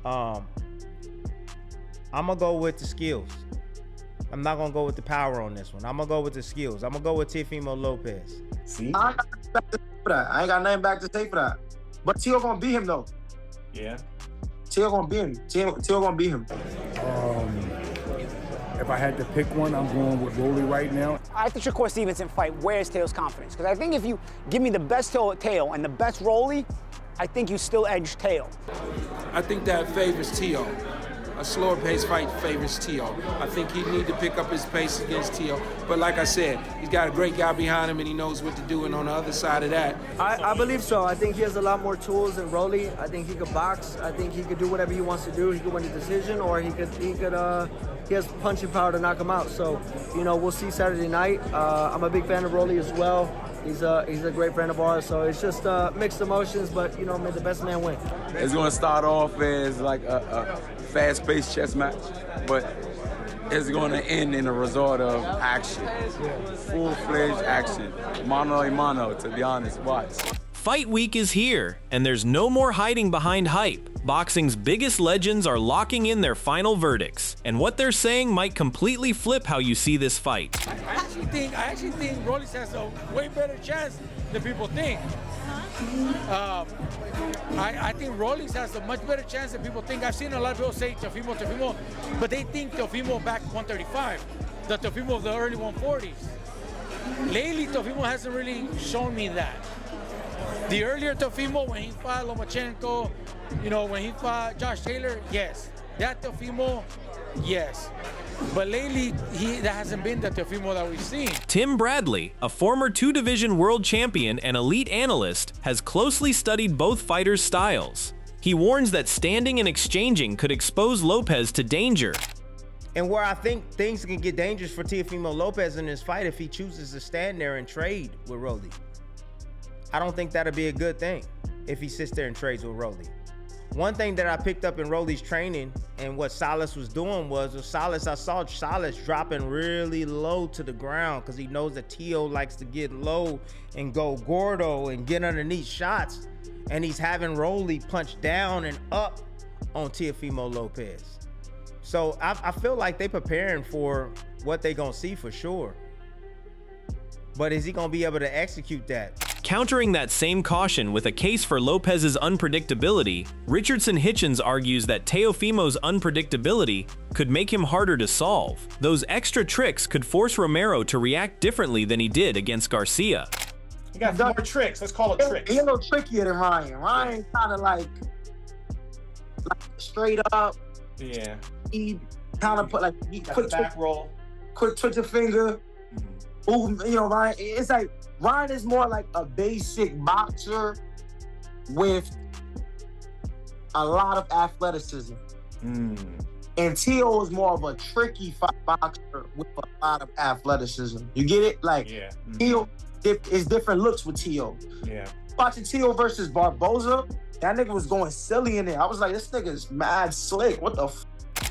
I'm gonna go with the skills. I'm not gonna go with the power on this one. I'm gonna go with the skills. I'm gonna go with Teofimo Lopez. See? I ain't got nothing back to say for that. But Teo gonna beat him though. Yeah. Teo gonna beat him. Teo gonna beat him. If I had to pick one, I'm going with Rolly right now. I think Shakur Stevenson fight, where's Teo's confidence? Because I think if you give me the best Teo and the best Rolly, I think you still edge Teo. I think that favors Teo. A slower pace fight favors Teo. I think he need to pick up his pace against Teo. But like I said, he's got a great guy behind him and he knows what to do. And on the other side of that, I believe so. I think he has a lot more tools than Rolly. I think he could box. I think he could do whatever he wants to do. He could win a decision, or he has punching power to knock him out. So, we'll see Saturday night. I'm a big fan of Rolly as well. He's a great friend of ours. So it's just mixed emotions, but may the best man win. It's going to start off as like a fast-paced chess match, but it's going to end in a resort of action, full-fledged action, mano a mano, to be honest. Watch. Fight week is here, and there's no more hiding behind hype. Boxing's biggest legends are locking in their final verdicts, and what they're saying might completely flip how you see this fight. I actually think Rolly has a way better chance than people think. I think Rolly has a much better chance than people think. I've seen a lot of people say Teofimo, but they think Teofimo back 135, the Teofimo of the early 140s. Lately, Teofimo hasn't really shown me that. The earlier Teofimo, when he fought Lomachenko, when he fought Josh Taylor, yes. That Teofimo, yes. But lately, that hasn't been the Teofimo that we've seen. Tim Bradley, a former two-division world champion and elite analyst, has closely studied both fighters' styles. He warns that standing and exchanging could expose Lopez to danger. And where I think things can get dangerous for Teofimo Lopez in this fight if he chooses to stand there and trade with Rolly. I don't think that'll be a good thing if he sits there and trades with Rolly. One thing that I picked up in Rolly's training and what Salas was doing I saw Salas dropping really low to the ground because he knows that Teo likes to get low and go gordo and get underneath shots. And he's having Rolly punch down and up on Teofimo Lopez. So I feel like they preparing for what they gonna see for sure. But is he gonna be able to execute that? Countering that same caution with a case for Lopez's unpredictability, Richardson Hitchens argues that Teofimo's unpredictability could make him harder to solve. Those extra tricks could force Romero to react differently than he did against Garcia. He got more tricks. Let's call it tricks. He's a little trickier than Ryan. Ryan kind of like straight up. Yeah. He kind of put quick back roll, quick twitch your finger. Move, Ryan. It's like Ryan is more like a basic boxer with a lot of athleticism. And Teo is more of a tricky boxer with a lot of athleticism. You get it? Like, Teo is different looks with Teo. Yeah. Watching Teo versus Barboza, that nigga was going silly in there. I was like, this nigga's mad slick. What the f?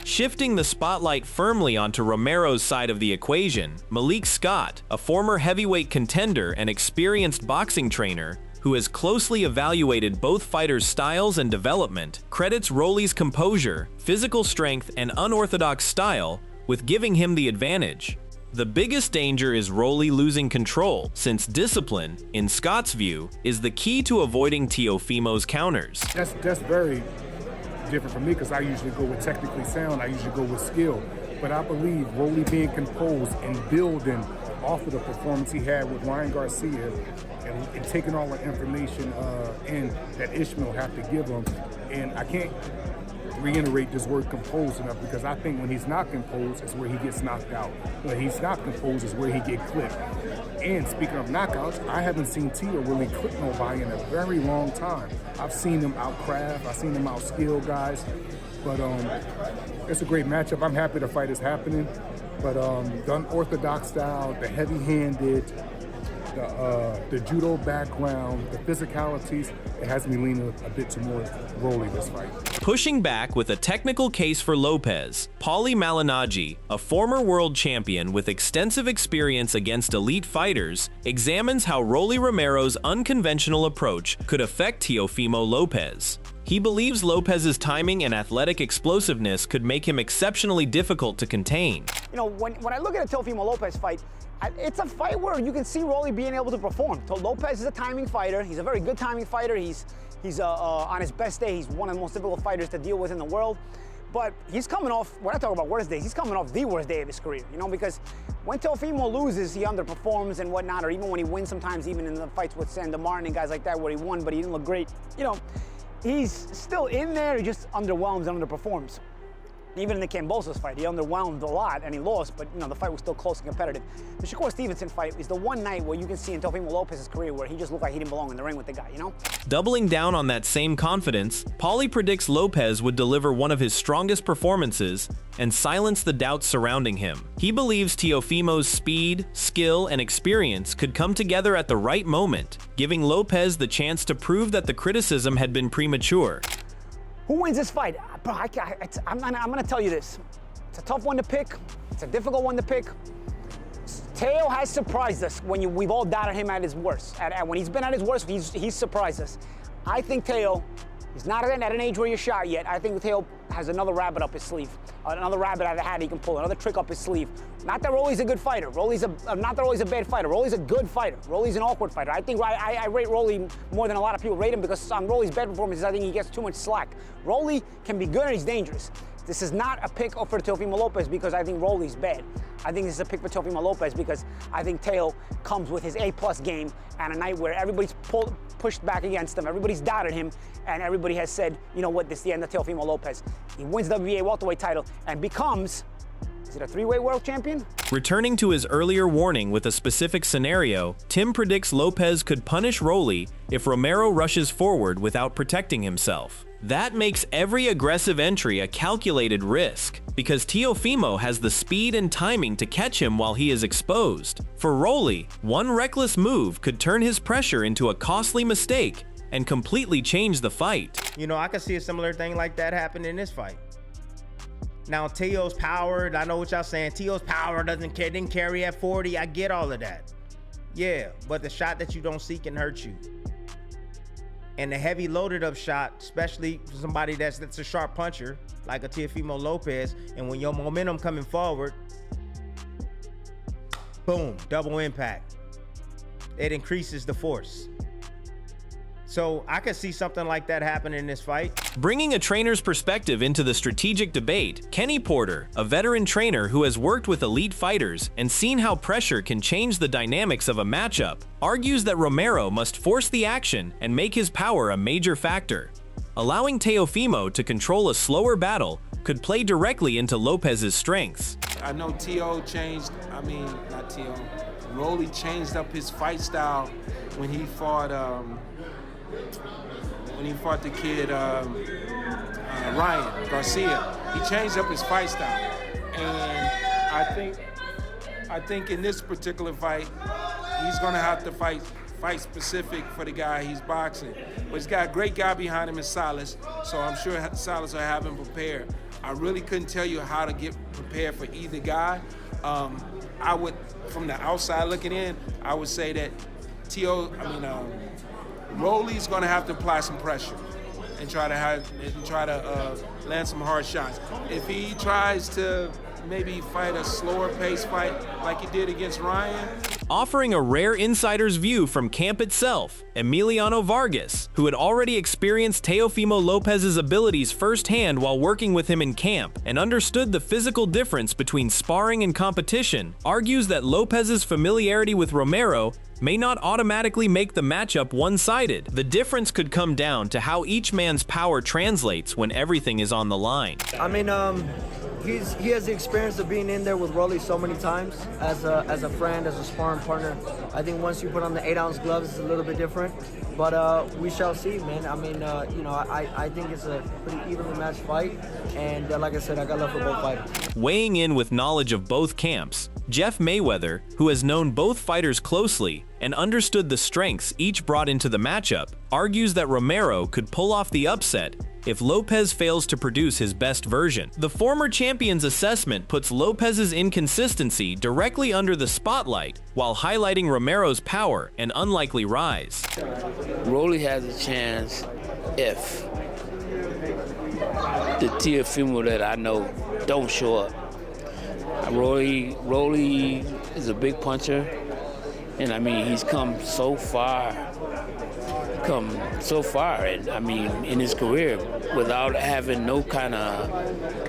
Shifting the spotlight firmly onto Romero's side of the equation, Malik Scott, a former heavyweight contender and experienced boxing trainer who has closely evaluated both fighters' styles and development, credits Rolly's composure, physical strength, and unorthodox style with giving him the advantage. The biggest danger is Rolly losing control, since discipline, in Scott's view, is the key to avoiding Teofimo's counters. That's very different for me because I usually go with technically sound, I usually go with skill. But I believe Rolly being composed and building off of the performance he had with Ryan Garcia and taking all the information in that Ishmael have to give him. And I can't reiterate this word composed enough because I think when he's not composed is where he gets knocked out. When he's not composed is where he gets clipped. And speaking of knockouts, I haven't seen Teo really clip nobody in a very long time. I've seen him outcraft, I've seen him outskill guys, but it's a great matchup. I'm happy the fight is happening, but the unorthodox style, the heavy-handed, the judo background, the physicalities, it has me leaning a bit towards Rolly this fight. Pushing back with a technical case for Lopez, Paulie Malignaggi, a former world champion with extensive experience against elite fighters, examines how Rolly Romero's unconventional approach could affect Teofimo Lopez. He believes Lopez's timing and athletic explosiveness could make him exceptionally difficult to contain. You know, when I look at a Teofimo Lopez fight, it's a fight where you can see Rolly being able to perform. So Lopez is a timing fighter. He's a very good timing fighter. He's on his best day, he's one of the most difficult fighters to deal with in the world. But he's coming off, when I talk about worst days, he's coming off the worst day of his career, you know, because when Teofimo loses, he underperforms and whatnot, or even when he wins sometimes, even in the fights with Sandor Martin and guys like that where he won, but he didn't look great, you know, he's still in there, he just underwhelms and underperforms. Even in the Kambosos fight, he underwhelmed a lot and he lost, but you know the fight was still close and competitive. The Shakur Stevenson fight is the one night where you can see in Teofimo Lopez's career where he just looked like he didn't belong in the ring with the guy, you know? Doubling down on that same confidence, Paulie predicts Lopez would deliver one of his strongest performances and silence the doubts surrounding him. He believes Teofimo's speed, skill, and experience could come together at the right moment, giving Lopez the chance to prove that the criticism had been premature. Who wins this fight? Bro, I'm gonna tell you this. It's a tough one to pick. It's a difficult one to pick. Teo has surprised us when we've all doubted him at his worst. When he's been at his worst, he's surprised us. I think Teo is not at an age where you're shot yet. I think Teo has another rabbit up his sleeve. Another rabbit out of the hat he can pull, another trick up his sleeve. Not that Rolly's a good fighter. Not that Rolly's a bad fighter. Rolly's a good fighter. Rolly's an awkward fighter. I think I rate Rolly more than a lot of people rate him because on Rolly's bad performances, I think he gets too much slack. Rolly can be good and he's dangerous. This is not a pick for Teofimo Lopez because I think Rolly's bad. I think this is a pick for Teofimo Lopez because I think Teo comes with his A+ game and a night where everybody's pushed back against him, everybody's doubted him, and everybody has said, you know what, this is the end of Teofimo Lopez. He wins the WBA welterweight title and becomes, is it a 3-way world champion? Returning to his earlier warning with a specific scenario, Tim predicts Lopez could punish Rolly if Romero rushes forward without protecting himself. That makes every aggressive entry a calculated risk, because Teofimo has the speed and timing to catch him while he is exposed. For Rolly, one reckless move could turn his pressure into a costly mistake and completely change the fight. You know, I could see a similar thing like that happen in this fight. Now, Teo's power, I know what y'all saying, Teo's power didn't carry at 40, I get all of that. Yeah, but the shot that you don't see can hurt you. And the heavy loaded up shot, especially for somebody that's a sharp puncher, like a Teofimo Lopez, and when your momentum coming forward, boom, double impact. It increases the force. So I could see something like that happen in this fight. Bringing a trainer's perspective into the strategic debate, Kenny Porter, a veteran trainer who has worked with elite fighters and seen how pressure can change the dynamics of a matchup, argues that Romero must force the action and make his power a major factor. Allowing Teofimo to control a slower battle could play directly into Lopez's strengths. I know Rolly changed up his fight style when he fought the kid Ryan Garcia. He changed up his fight style, and I think in this particular fight, he's gonna have to fight specific for the guy he's boxing. But he's got a great guy behind him in Salas, so I'm sure Salas will have him prepared. I really couldn't tell you how to get prepared for either guy. I would, from the outside looking in, I would say that Rolly's going to have to apply some pressure and try to land some hard shots. If he tries to maybe fight a slower pace fight like he did against Ryan. Offering a rare insider's view from camp itself, Emiliano Vargas, who had already experienced Teofimo Lopez's abilities firsthand while working with him in camp and understood the physical difference between sparring and competition, argues that Lopez's familiarity with Romero may not automatically make the matchup one-sided. The difference could come down to how each man's power translates when everything is on the line. I mean, he has the experience of being in there with Rolly so many times as a friend, as a sparring partner. I think once you put on the 8-ounce gloves, it's a little bit different. But we shall see, man. I mean, I think it's a pretty evenly matched fight. And like I said, I got love for both fighters. Weighing in with knowledge of both camps, Jeff Mayweather, who has known both fighters closely and understood the strengths each brought into the matchup, argues that Romero could pull off the upset if Lopez fails to produce his best version. The former champion's assessment puts Lopez's inconsistency directly under the spotlight while highlighting Romero's power and unlikely rise. Rolly has a chance if the Teofimo that I know don't show up. Rolly is a big puncher, and I mean he's come so far, and I mean in his career without having no kind of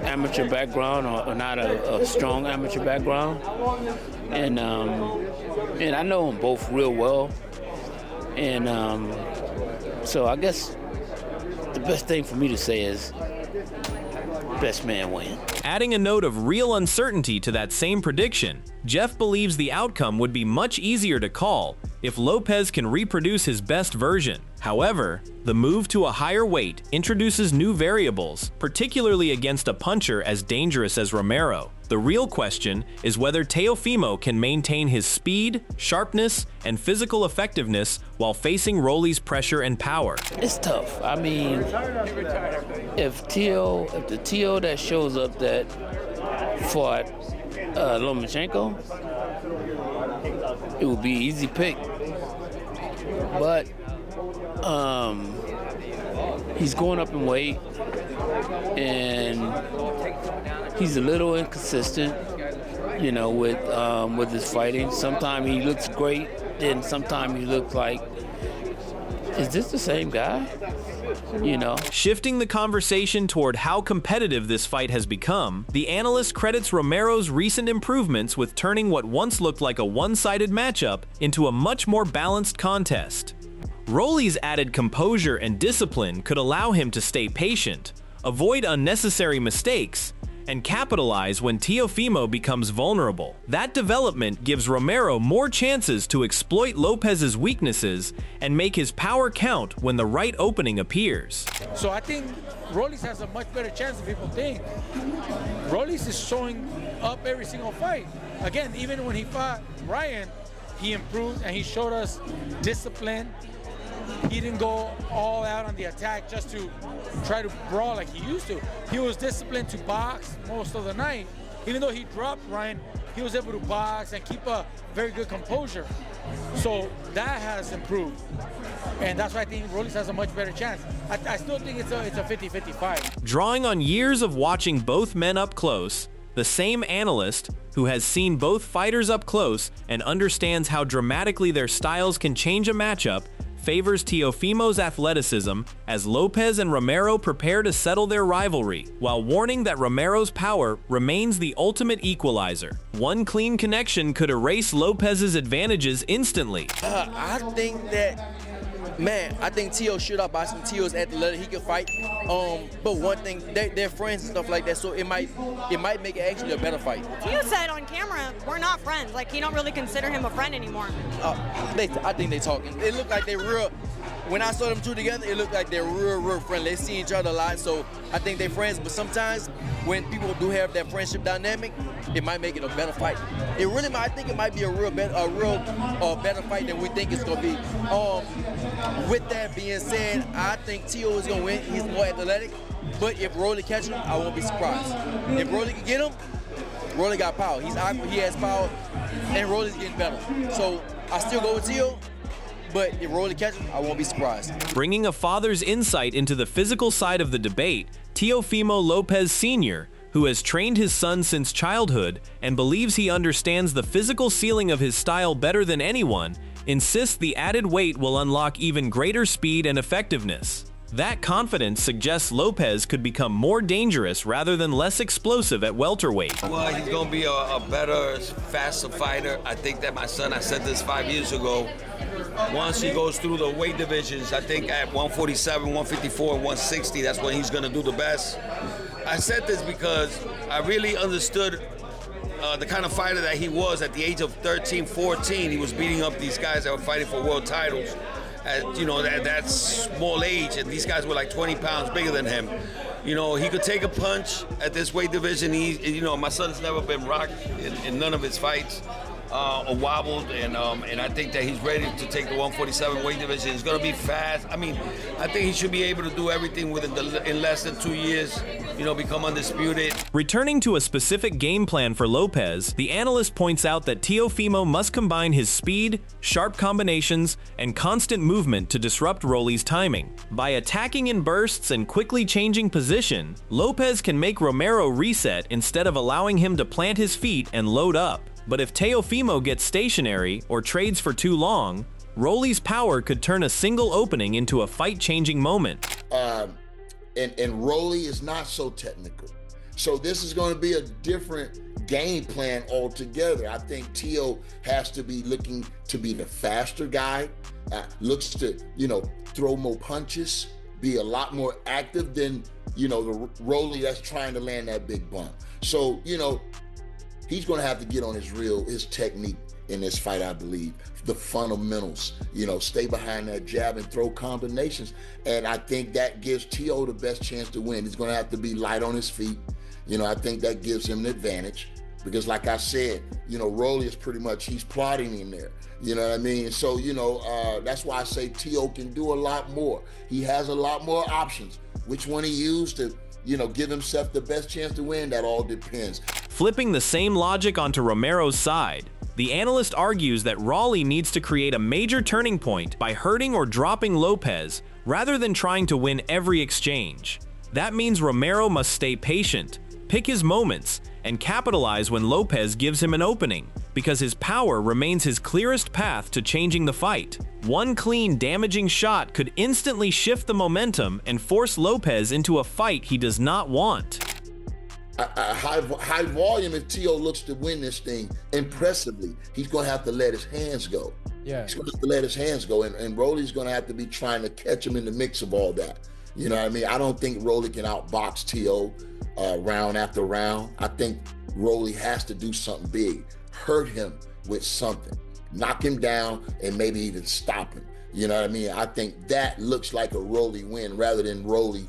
amateur background or not a strong amateur background, and I know them both real well, and so I guess the best thing for me to say is best man win. Adding a note of real uncertainty to that same prediction, Jeff believes the outcome would be much easier to call if Lopez can reproduce his best version. However, the move to a higher weight introduces new variables, particularly against a puncher as dangerous as Romero. The real question is whether Teofimo can maintain his speed, sharpness, and physical effectiveness while facing Rolly's pressure and power. It's tough. I mean, if the Teo that shows up that fought Lomachenko, it would be an easy pick. But he's going up in weight, and he's a little inconsistent, you know, with his fighting. Sometimes he looks great, then sometimes he looks like, is this the same guy? You know. Shifting the conversation toward how competitive this fight has become, the analyst credits Romero's recent improvements with turning what once looked like a one-sided matchup into a much more balanced contest. Rolly's added composure and discipline could allow him to stay patient, avoid unnecessary mistakes, and capitalize when Teofimo becomes vulnerable. That development gives Romero more chances to exploit Lopez's weaknesses and make his power count when the right opening appears. So I think Rolly has a much better chance than people think. Rolly is showing up every single fight. Again, even when he fought Ryan, he improved and he showed us discipline. He didn't go all out on the attack just to try to brawl like he used to. He was disciplined to box most of the night. Even though he dropped Ryan, he was able to box and keep a very good composure. So that has improved. And that's why I think Rolly has a much better chance. I still think it's a 50-50 fight. Drawing on years of watching both men up close, the same analyst, who has seen both fighters up close and understands how dramatically their styles can change a matchup, favors Teofimo's athleticism as Lopez and Romero prepare to settle their rivalry, while warning that Romero's power remains the ultimate equalizer. One clean connection could erase Lopez's advantages instantly. I think that, I think Teo should have boxing. Teo's athletic, he can fight. But one thing, they're friends and stuff like that, so it might make it actually a better fight. Teo said on camera, we're not friends. Like, he don't really consider him a friend anymore. I think they talking. It looked like they real. When I saw them two together, it looked like they're real friendly. They see each other a lot, so I think they're friends. But sometimes when people do have that friendship dynamic, it might make it a better fight. It really might. I think it might be a real better fight than we think it's gonna be. With that being said, I think Teo is gonna win. He's more athletic, but if Rolly catches him, I won't be surprised. If Rolly can get him, Rolly got power. He's awkward, he has power, and Rolly's getting better. So I still go with Teo. But if Rolly catches him, I won't be surprised. Bringing a father's insight into the physical side of the debate, Teofimo Lopez Sr., who has trained his son since childhood and believes he understands the physical ceiling of his style better than anyone, insists the added weight will unlock even greater speed and effectiveness. That confidence suggests Lopez could become more dangerous rather than less explosive at welterweight. Well, he's going to be a better, faster fighter. I think that my son, I said this 5 years ago, once he goes through the weight divisions, I think at 147, 154, 160, that's when he's going to do the best. I said this because I really understood the kind of fighter that he was at the age of 13, 14. He was beating up these guys that were fighting for world titles. At, you know, that small age, and these guys were like 20 pounds bigger than him. You know, he could take a punch at this weight division. My son's never been rocked in none of his fights. wobbled, and I think that he's ready to take the 147 weight division. He's going to be fast. I mean, I think he should be able to do everything in less than 2 years, become undisputed. Returning to a specific game plan for Lopez, the analyst points out that Teofimo must combine his speed, sharp combinations, and constant movement to disrupt Rolly's timing. By attacking in bursts and quickly changing position, Lopez can make Romero reset instead of allowing him to plant his feet and load up. But if Teofimo gets stationary or trades for too long, Rolly's power could turn a single opening into a fight-changing moment. And Rolly is not so technical. So this is going to be a different game plan altogether. I think Teo has to be looking to be the faster guy, looks to, throw more punches, be a lot more active than, the Rolly that's trying to land that big bump. So, he's going to have to get on his technique in this fight, I believe. The fundamentals, stay behind that jab and throw combinations. And I think that gives Teo the best chance to win. He's going to have to be light on his feet. I think that gives him an advantage because like I said, Rolly is pretty much, he's plotting in there. You know what I mean? So, that's why I say Teo can do a lot more. He has a lot more options. Which one he used to, give himself the best chance to win, that all depends. Flipping the same logic onto Romero's side, the analyst argues that Rolly needs to create a major turning point by hurting or dropping Lopez rather than trying to win every exchange. That means Romero must stay patient, pick his moments, and capitalize when Lopez gives him an opening, because his power remains his clearest path to changing the fight. One clean, damaging shot could instantly shift the momentum and force Lopez into a fight he does not want. A high volume, if Teo looks to win this thing impressively, he's going to have to let his hands go. Yeah. He's going to have to let his hands go, and Rolly's going to have to be trying to catch him in the mix of all that. You know what I mean? I don't think Rolly can outbox Teo round after round. I think Rolly has to do something big, hurt him with something, knock him down, and maybe even stop him. You know what I mean? I think that looks like a Rolly win rather than Rolly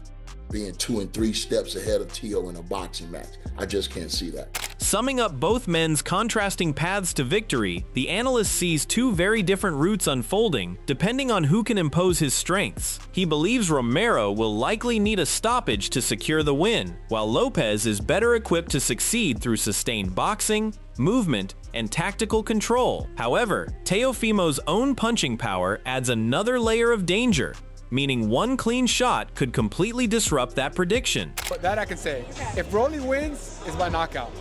being 2 and 3 steps ahead of Teo in a boxing match. I just can't see that. Summing up both men's contrasting paths to victory, the analyst sees two very different routes unfolding, depending on who can impose his strengths. He believes Romero will likely need a stoppage to secure the win, while Lopez is better equipped to succeed through sustained boxing, movement, and tactical control. However, Teofimo's own punching power adds another layer of danger, meaning one clean shot could completely disrupt that prediction. But that I can say. If Rolly wins, it's by knockout.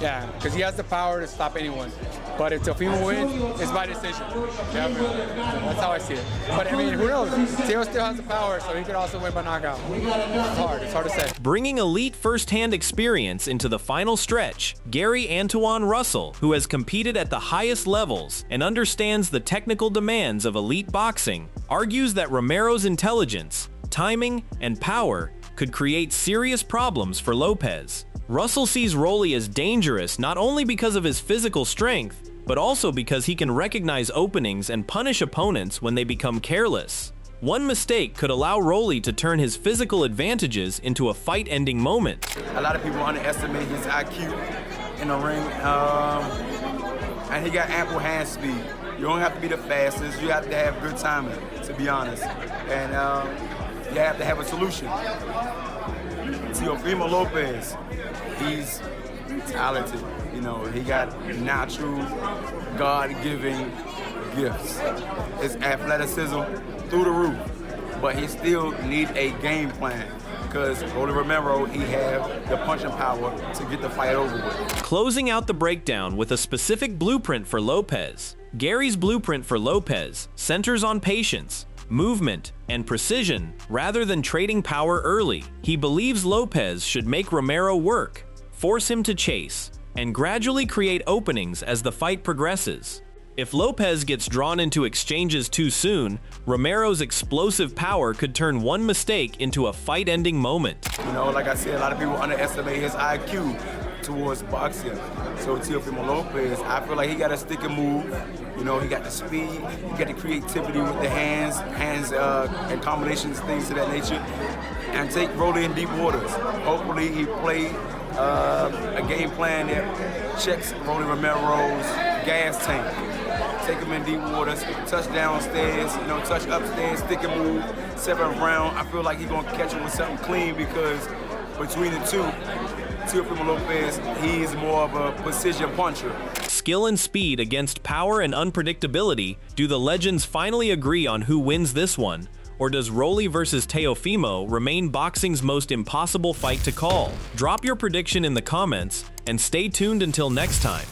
Yeah, because he has the power to stop anyone. But if Teofimo wins, it's by decision. Yeah, that's how I see it. But I mean, who knows? Teo still has the power, so he could also win by knockout. It's hard to say. Bringing elite first-hand experience into the final stretch, Gary Antoine Russell, who has competed at the highest levels and understands the technical demands of elite boxing, argues that Romero's intelligence, timing, and power could create serious problems for Lopez. Russell sees Rolly as dangerous not only because of his physical strength, but also because he can recognize openings and punish opponents when they become careless. One mistake could allow Rolly to turn his physical advantages into a fight-ending moment. A lot of people underestimate his IQ in the ring, and he got ample hand speed. You don't have to be the fastest, you have to have good timing, to be honest. And you have to have a solution. Teofimo Lopez, he's talented. He got natural, God-given gifts. His athleticism through the roof, but he still needs a game plan because Rolly Romero, he have the punching power to get the fight over with. Closing out the breakdown with a specific blueprint for Lopez. Gary's blueprint for Lopez centers on patience, movement, and precision rather than trading power early. He believes Lopez should make Romero work, force him to chase, and gradually create openings as the fight progresses. If Lopez gets drawn into exchanges too soon, Romero's explosive power could turn one mistake into a fight-ending moment. Like I said, a lot of people underestimate his IQ towards boxing. So Teofimo Lopez, I feel like he got to stick and move. He got the speed, he got the creativity with the hands and combinations, things of that nature, and take Rolly in deep waters. Hopefully he play a game plan that checks Rolly Romero's gas tank. Take him in deep waters, touch downstairs, touch upstairs, stick and move, 7th round. I feel like he's gonna catch him with something clean because between the two, Teofimo Lopez, he's more of a precision puncher. Skill and speed against power and unpredictability. Do the legends finally agree on who wins this one? Or does Rolly versus Teofimo remain boxing's most impossible fight to call? Drop your prediction in the comments and stay tuned until next time.